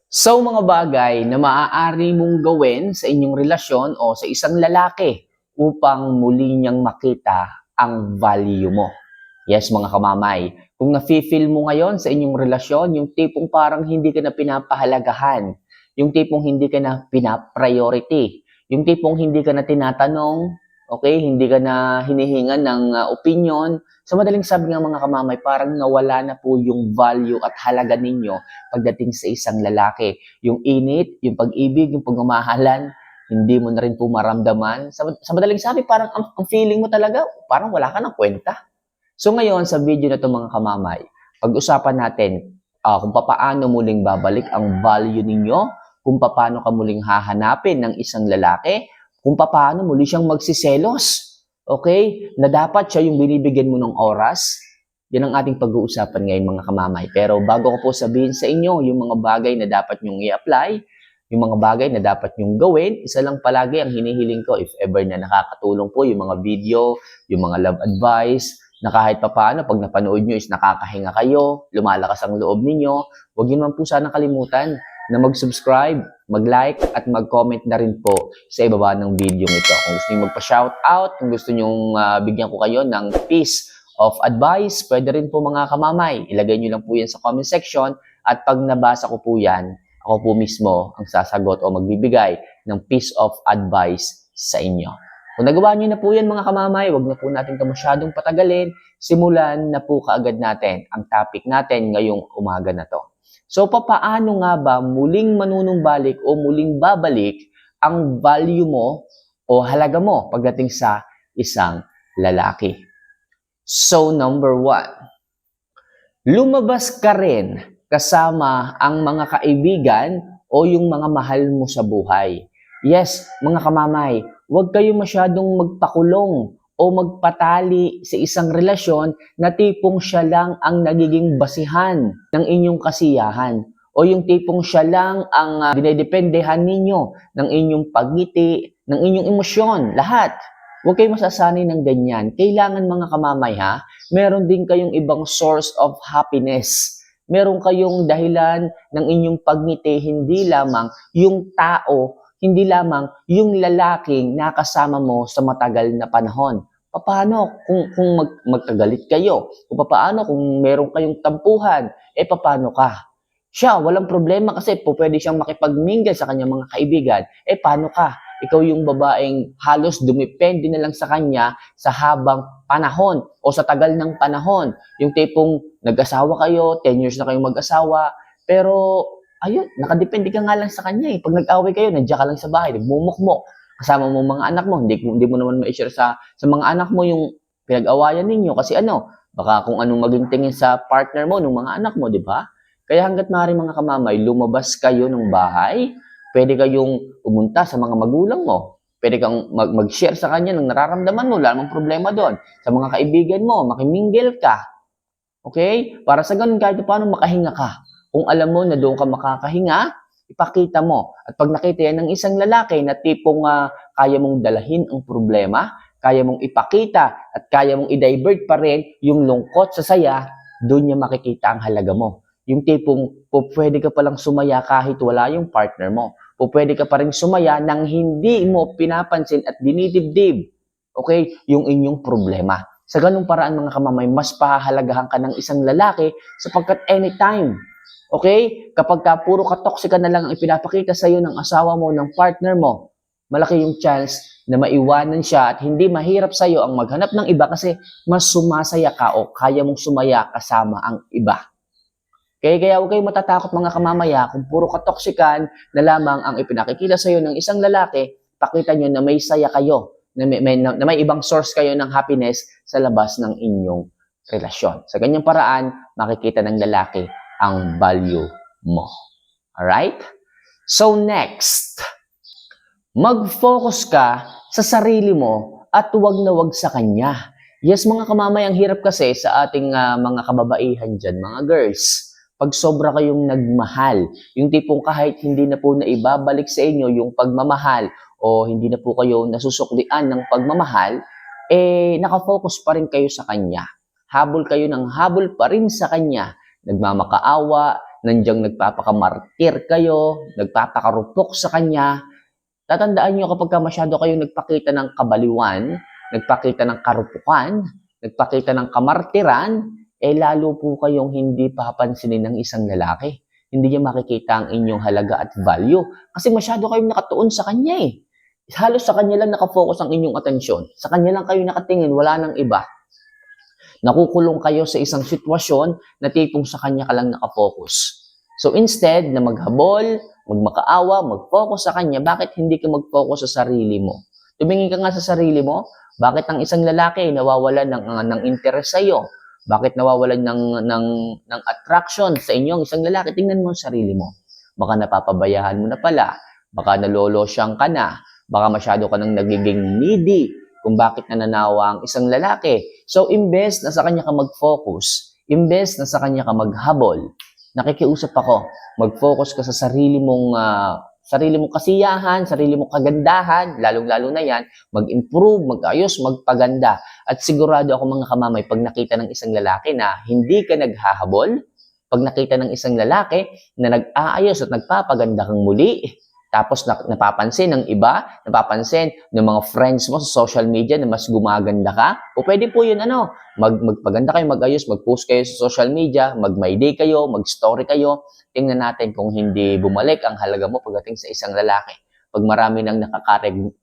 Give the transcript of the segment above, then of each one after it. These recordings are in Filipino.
So mga bagay na maaari mong gawin sa inyong relasyon o sa isang lalaki upang muli niyang makita ang value mo. Yes mga kamamay, kung nafe-feel mo ngayon sa inyong relasyon, yung tipong parang hindi ka na pinapahalagahan, yung tipong hindi ka na pinapriority, yung tipong hindi ka na tinatanong, okay, hindi ka na hinihingan ng opinion. Sa madaling sabi ng mga kamamay, parang nawala na po yung value at halaga ninyo pagdating sa isang lalaki. Yung init, yung pag-ibig, yung pagmamahalan, hindi mo na rin po maramdaman. Sa madaling sabi, parang ang feeling mo talaga, parang wala ka ng kwenta. So ngayon, sa video na ito mga kamamay, pag-usapan natin kung paano muling babalik ang value ninyo, kung paano ka muling hahanapin ng isang lalaki, kung paano muli siyang magsiselos. Okay? Na dapat siya yung binibigyan mo ng oras. Yan ang ating pag-uusapan ngayon mga kamamay. Pero bago ko po sabihin sa inyo yung mga bagay na dapat nyong i-apply, yung mga bagay na dapat nyong gawin, isa lang palagi ang hinihiling ko if ever na nakakatulong po yung mga video, yung mga love advice, na kahit papaano pag napanood nyo is nakakahinga kayo, lumalakas ang loob ninyo, huwag nyo naman po sana kalimutan na mag-subscribe, mag-like, at mag-comment na rin po sa ibaba ng video ito. Kung gusto nyo magpa-shoutout, kung gusto nyo bigyan ko kayo ng piece of advice, pwede rin po mga kamamay. Ilagay nyo lang po yan sa comment section at pag nabasa ko po yan, ako po mismo ang sasagot o magbibigay ng piece of advice sa inyo. Kung nagawa nyo na po yan mga kamamay, wag na po natin ito masyadong patagalin. Simulan na po kaagad natin ang topic natin ngayong umaga na to. So, papaano nga ba muling manunumbalik o muling babalik ang value mo o halaga mo pagdating sa isang lalaki? So, number 1, lumabas ka rin kasama ang mga kaibigan o yung mga mahal mo sa buhay. Yes, mga kamamay, huwag kayo masyadong magpakulong o magpatali sa isang relasyon na tipong siya lang ang nagiging basihan ng inyong kasiyahan o yung tipong siya lang ang dinedependehan ninyo ng inyong pagngiti, ng inyong emosyon, lahat. Huwag kayong masasanay ng ganyan. Kailangan mga kamamay meron din kayong ibang source of happiness. Meron kayong dahilan ng inyong pagngiti, hindi lamang yung tao, hindi lamang yung lalaking nakasama mo sa matagal na panahon. Paano kung magkagalit kayo? O paano kung meron kayong tampuhan? Paano ka? Siya, walang problema kasi pwede siyang makipagmingle sa kanyang mga kaibigan. Paano ka? Ikaw yung babaeng halos dumepende na lang sa kanya sa habang panahon o sa tagal ng panahon. Yung tipong nag-asawa kayo, 10 years na kayong mag-asawa, pero ayun, nakadepende ka nga lang sa kanya. Pag nag-away kayo, nandiyan ka lang sa bahay, nagmumukmok. Kasama mo mga anak mo, hindi mo naman ma-share sa mga anak mo yung pinag-awayan ninyo. Kasi baka kung anong maging tingin sa partner mo, ng mga anak mo, di ba? Kaya hanggat maaari mga kamamay, lumabas kayo ng bahay, pwede kayong pumunta sa mga magulang mo. Pwede kang mag-share sa kanya ng nararamdaman mo, wala namang problema doon. Sa mga kaibigan mo, makimingle ka. Okay? Para sa ganun, kahit paano makahinga ka. Kung alam mo na doon ka makakahinga, ipakita mo. At pag nakita yan ng isang lalaki na tipong kaya mong dalahin ang problema, kaya mong ipakita, at kaya mong i-divert pa rin yung lungkot sa saya, doon niya makikita ang halaga mo. Yung tipong pwede ka palang sumaya kahit wala yung partner mo. Pwede ka pa rin sumaya nang hindi mo pinapansin at dinidibdib, okay, yung inyong problema. Sa ganung paraan mga kamamay, mas pahahalagahan ka ng isang lalaki sapagkat anytime, okay, kapag puro ka-toxic na lang ang ipinapakita sa iyo ng asawa mo, ng partner mo, malaki yung chance na maiwanan siya at hindi mahirap sa iyo ang maghanap ng iba kasi mas sumasaya ka o kaya mong sumaya kasama ang iba. Kaya huwag kayong matatakot mga kamamaya kung puro katoksikan na lamang ang ipinakikita sa iyo ng isang lalaki, pakita nyo na may saya kayo, na may ibang source kayo ng happiness sa labas ng inyong relasyon. Sa ganyang paraan, makikita ng lalaki ang value mo. Alright? So next, mag-focus ka sa sarili mo at huwag na huwag sa kanya. Yes mga kamamay, ang hirap kasi sa ating mga kababaihan dyan, mga girls. Pag sobra kayong nagmahal, yung tipong kahit hindi na po na ibabalik sa inyo yung pagmamahal o hindi na po kayo nasusuklian ng pagmamahal, nakafocus pa rin kayo sa kanya. Habol kayo ng habol pa rin sa kanya. Nagmamakaawa, nandiyan nagpapakamartir kayo, nagpapakarupok sa kanya. Tatandaan nyo kapag masyado kayo nagpakita ng kabaliwan, nagpakita ng karupukan, nagpakita ng kamartiran, lalo po kayong hindi papansinin ng isang lalaki. Hindi niya makikita ang inyong halaga at value. Kasi masyado kayong nakatuon sa kanya eh. Halos sa kanya lang nakafocus ang inyong atensyon. Sa kanya lang kayo nakatingin, wala nang iba. Nakukulong kayo sa isang sitwasyon na tipong sa kanya ka lang nakafocus. So instead na maghabol, magmakaawa, mag-focus sa kanya, bakit hindi ka mag-focus sa sarili mo? Tumingin ka nga sa sarili mo, bakit ang isang lalaki nawawalan ng interest sa iyo? Bakit nawawalan ng attraction sa inyong isang lalaki? Tingnan mo ang sarili mo. Baka napapabayaan mo na pala, baka nalolosyang ka na, baka masyado ka nang nagiging needy, kung bakit nananawa ang isang lalaki. So, imbes na sa kanya ka mag-focus, imbes na sa kanya ka maghabol, nakikiusap ako, mag-focus ka sa sarili mong kasiyahan, sarili mong kagandahan, lalong-lalo na yan, mag-improve, mag-ayos, magpaganda. At sigurado ako mga kamamay, pag nakita ng isang lalaki na hindi ka naghahabol, pag nakita ng isang lalaki na nag-aayos at nagpapaganda kang muli, tapos napapansin ng iba, napapansin ng mga friends mo sa social media na mas gumaganda ka, o pwede po yun, magpaganda kayo, mag-ayos, mag-post kayo sa social media, mag-my day kayo, mag-story kayo, tingnan natin kung hindi bumalik ang halaga mo pagdating sa isang lalaki. Pag marami nang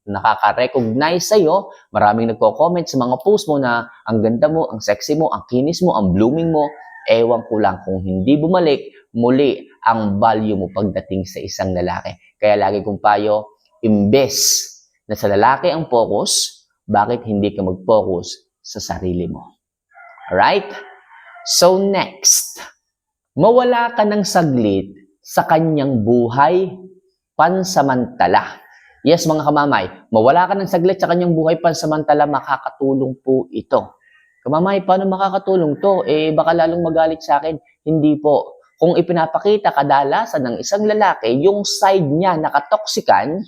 nakaka-recognize sa'yo, maraming nagko-comment sa mga post mo na ang ganda mo, ang sexy mo, ang kinis mo, ang blooming mo, ewan ko lang kung hindi bumalik muli ang value mo pagdating sa isang lalaki. Kaya lagi kong payo, imbes na sa lalaki ang focus, bakit hindi ka mag-focus sa sarili mo? Alright? So next, mawala ka ng saglit sa kanyang buhay pansamantala. Yes, mga kamamay, mawala ka ng saglit sa kanyang buhay pansamantala, makakatulong po ito. Kamamay, paano makakatulong to? Baka lalong magalit sa akin. Hindi po. Kung ipinapakita kadalasan ng isang lalaki, yung side niya nakatoksikan,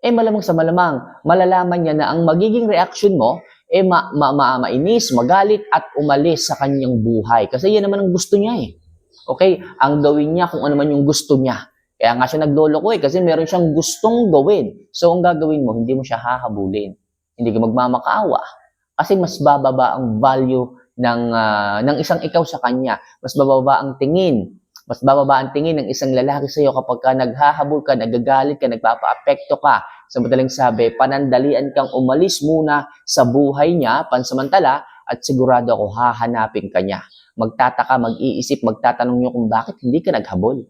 malamang sa malamang, malalaman niya na ang magiging reaction mo, mainis, magalit, at umalis sa kanyang buhay. Kasi yan naman ang gusto niya eh. Okay? Ang gawin niya kung ano man yung gusto niya. Kaya nga siya nagloloko kasi meron siyang gustong gawin. So, ang gagawin mo, hindi mo siya hahabulin. Hindi ka magmamakaawa. Kasi mas bababa ang value ng isang ikaw sa kanya. Mas bababa ang tingin. Mas bababa ang tingin ng isang lalaki sa iyo kapag ka naghahabol ka, nagagalit ka, nagpapa-apekto ka. Sa madaling sabi, panandalian kang umalis muna sa buhay niya, pansamantala, at sigurado ako hahanapin ka niya. Magtataka, mag-iisip, magtatanong niyo kung bakit hindi ka naghabol.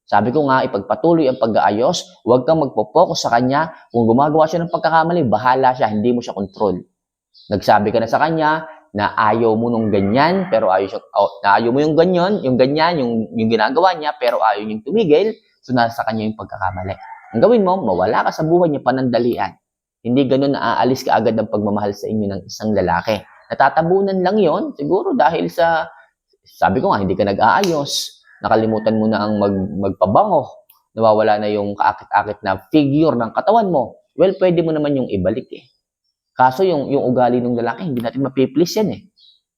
Sabi ko nga, ipagpatuloy ang pag-aayos, huwag kang magpo-focus sa kanya. Kung gumagawa siya ng pagkakamali, bahala siya, hindi mo siya control. Nagsabi ka na sa kanya na ayaw mo nung ganyan, pero ayaw mo yung ganyan, yung ginagawa niya, pero ayaw niyang tumigil, so nasa kanya yung pagkakamali. Ang gawin mo, mawala ka sa buhay niya, panandalian. Hindi ganun na aalis ka agad ang pagmamahal sa inyo ng isang lalaki. Natatabunan lang yon siguro dahil sa, sabi ko nga, hindi ka nag-aayos, nakalimutan mo na ang magpabango, nawawala na yung kaakit-akit na figure ng katawan mo. Well, pwede mo naman yung ibalik eh. Kaso yung ugali ng lalaki, hindi natin mapiplis yan eh.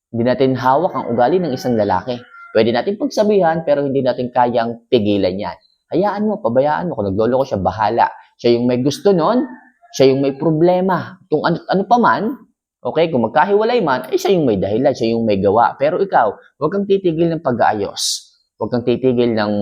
Hindi natin hawak ang ugali ng isang lalaki. Pwede natin pagsabihan, pero hindi natin kayang pigilan yan. Hayaan mo, pabayaan mo. Kung nagloloko siya, bahala. Siya yung may gusto nun, siya yung may problema. Kung ano pa man, okay, kung magkahiwalay man, siya yung may dahilan, siya yung may gawa. Pero ikaw, huwag kang titigil ng pag-aayos. Huwag kang titigil ng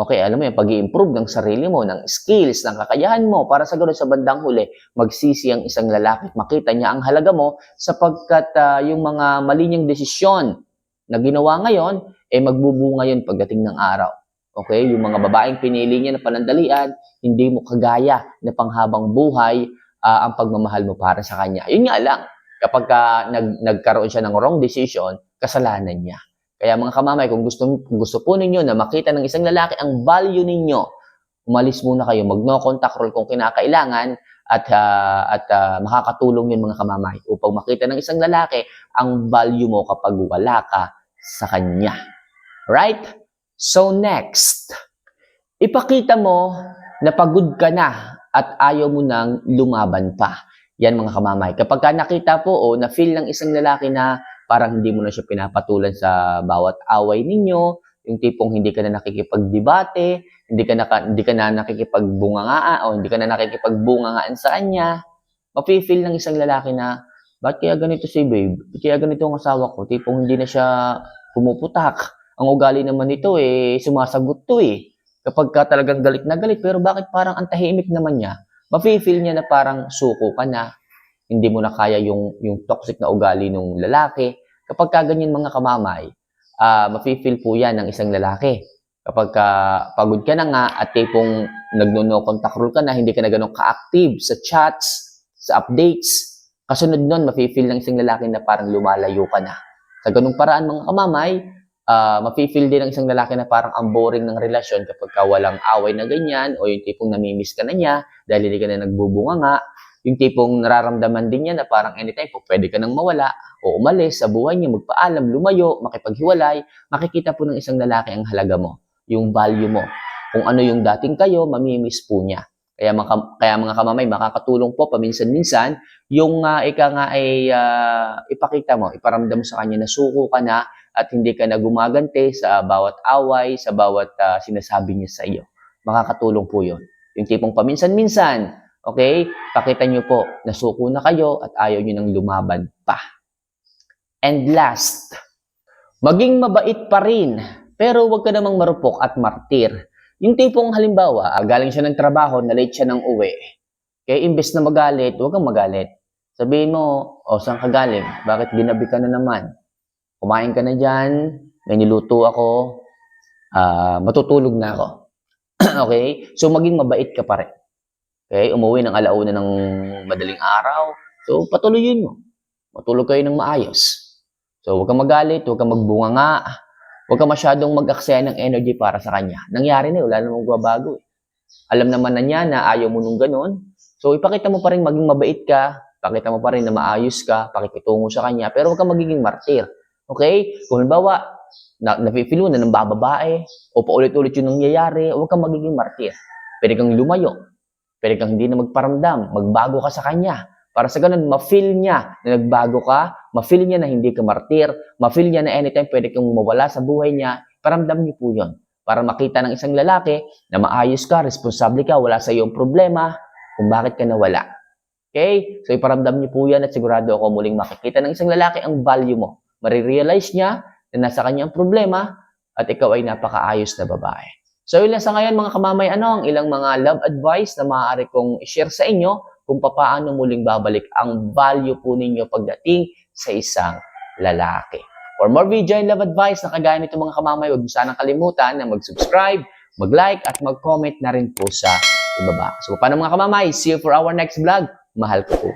alam mo yung pag-i-improve ng sarili mo, ng skills, ng kakayahan mo, para sa gano'n sa bandang huli, magsisi ang isang lalaki at makita niya ang halaga mo sapagkat yung mga mali niyang desisyon na ginawa ngayon, magbubunga yun pagdating ng araw. Okay? Yung mga babaeng pinili niya na panandalian, hindi mo kagaya na panghabang buhay ang pagmamahal mo para sa kanya. Yun nga lang, kapag nagkaroon siya ng wrong decision, kasalanan niya. Kaya mga kamamay, kung gusto po ninyo na makita ng isang lalaki ang value ninyo, umalis muna kayo, mag-no contact rule kung kinakailangan at makakatulong yun mga kamamay upang makita ng isang lalaki ang value mo kapag wala ka sa kanya. Right? So next, ipakita mo na pagod ka na at ayaw mo nang lumaban pa. Yan mga kamamay. Kapag nakita po na feel ng isang lalaki na parang hindi mo na siya pinapatulan sa bawat away ninyo, yung tipong hindi ka na nakikipagdebate, hindi ka na nakikipagbungangaan o hindi ka na nakikipagbungangaan sa kanya, mafe-feel ng isang lalaki na, ba't kaya ganito si babe? Ba't kaya ganito ang asawa ko? Tipong hindi na siya pumuputak. Ang ugali naman nito sumasagot to eh. Kapag ka talagang galit na galit, pero bakit parang ang tahimik naman niya? Mafe-feel niya na parang suko ka na, hindi mo na kaya yung toxic na ugali ng lalaki. Kapag ka ganyan mga kamamay, mafe-feel po yan ng isang lalaki. Kapag pagod ka na nga at tipong nagno-no contact rule ka na, hindi ka na ganun ka-active sa chats, sa updates, kasunod nun, mafe-feel ng isang lalaki na parang lumalayo ka na. Sa ganung paraan mga kamamay, mafe-feel din ng isang lalaki na parang ang boring ng relasyon kapag walang away na ganyan o yung tipong namimiss ka na niya dahil hindi ka na nagbubunga nga. Yung tipong nararamdaman din niya na parang anytime po pwede ka nang mawala o umalis sa buhay niya, magpaalam, lumayo, makipaghiwalay. Makikita po ng isang lalaki ang halaga mo, yung value mo. Kung ano yung dating kayo, mamimiss po niya. Kaya mga kamamay, makakatulong po paminsan-minsan yung ipakita mo, iparamdam mo sa kanya na suko ka na at hindi ka na gumagante sa bawat away, sa bawat sinasabi niya sa iyo. Makakatulong po yun. Yung tipong paminsan-minsan, okay, pakita niyo po na suko na kayo at ayaw niyo nang lumaban pa. And last, maging mabait pa rin, pero huwag ka namang marupok at martir. Yung tipong halimbawa, galing siya ng trabaho, na-late siya ng uwi. Kaya imbes na magalit, huwag kang magalit. Sabihin mo, saan ka galing? Bakit ginabi ka na naman? Kumain ka na dyan, may niluto ako, matutulog na ako. Okay? So, maging mabait ka pa rin. Okay? Umuwi ng alauna ng madaling araw. So, patuloyin mo. Matulog kayo ng maayos. So, huwag kang magalit, huwag kang magbunganga, huwag kang masyadong mag-aksaya ng energy para sa kanya. Nangyari na, wala namang babago. Alam naman na niya na ayaw mo nung ganun. So, ipakita mo pa rin maging mabait ka, pakita mo pa rin na maayos ka, pakikitungo sa kanya, pero huwag kang magiging martir. Okay? Kung halimbawa, nafe-feel mo na ng bababae, o paulit-ulit yung nangyayari, huwag kang magiging martir. Pwede kang lumayo. Pwede kang hindi na magparamdam. Magbago ka sa kanya. Para sa ganun, ma-feel niya na nagbago ka, ma-feel niya na hindi ka martir, ma-feel niya na anytime pwede kang mawala sa buhay niya, paramdam niyo po yun. Para makita ng isang lalaki na maayos ka, responsable ka, wala sa iyong problema, kung bakit ka nawala. Okay? So, iparamdam niyo po yan at sigurado ako muling makikita ng isang lalaki ang value mo. Marirealize niya na nasa kanyang problema at ikaw ay napakaayos na babae. So, yun lang sa ngayon mga kamamay, ang ilang mga love advice na maaari kong i-share sa inyo kung paano muling babalik ang value po ninyo pagdating sa isang lalaki. For more video and love advice na kagaya nito mga kamamay, huwag mo sanang kalimutan na mag-subscribe, mag-like at mag-comment na rin po sa ibaba. So, paano mga kamamay? See you for our next vlog. Mahal ko po.